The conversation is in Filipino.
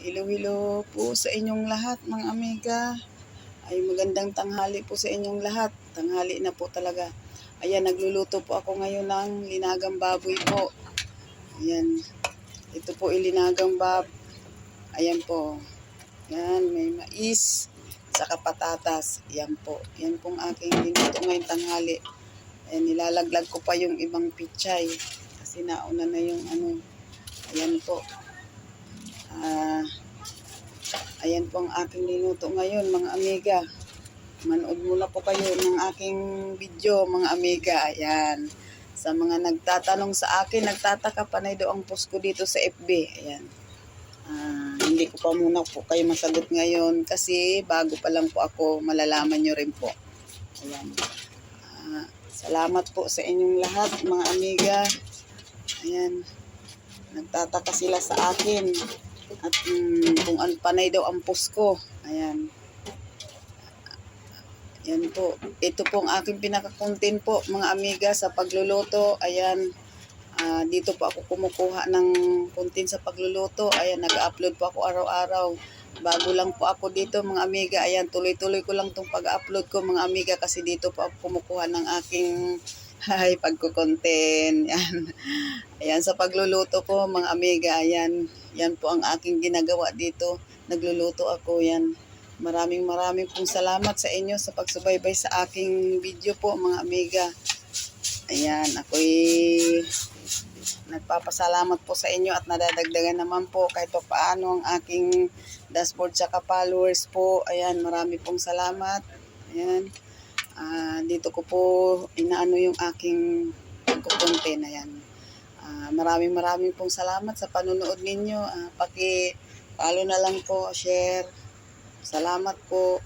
Hello po sa inyong lahat mga amiga. Ay magandang tanghali po sa inyong lahat. Tanghali na po talaga. Ayan, nagluluto po ako ngayon ng linagang baboy po. Ayan, ito po ilinagang Ayan po. Ayan, may mais, saka patatas. Ayan po. Ayan pong aking linuto ngayong tanghali. Ayan, nilalaglag ko pa yung ibang pichay. Kasi nauna na yung ano. Ayan po. Ayan po ang aking niluto ngayon mga amiga. Manood muna po kayo ng aking video mga amiga. Ayan. Sa mga nagtatanong sa akin, nagtataka panay daw ang post ko dito sa FB. Ayan. Hindi ko pa muna po kayo masagot ngayon kasi bago pa lang po ako, malalaman nyo rin po. Ayan. Salamat po sa inyong lahat mga amiga. Ayan. Nagtataka sila sa akin. At kung panay daw ang post ko. Ayan. Yan po. Ito po ang aking pinaka-content po mga amiga sa pagluluto. Ayan. Dito po ako kumukuha ng content sa pagluluto. Ayan, nag-upload po ako araw-araw. Bago lang po ako dito mga amiga. Ayan, tuloy-tuloy ko lang itong pag-upload ko mga amiga kasi dito po ako kumukuha ng aking pagko-content. Yan. Ayan, sa pagluluto ko mga amiga. Ayan, yan po ang aking ginagawa dito. Nagluluto ako yan. Maraming pong salamat sa inyo sa pagsubaybay sa aking video po mga amiga. Ayan, ako'y nagpapasalamat po sa inyo at nadadagdagan naman po kahit pa paano ang aking dashboard saka followers po. Ayan, marami pong salamat. Ayan, dito ko po inaano yung aking pagkukontent. Ayan, maraming pong salamat sa panonood ninyo. Paki-follow na lang po, share. Salamat po.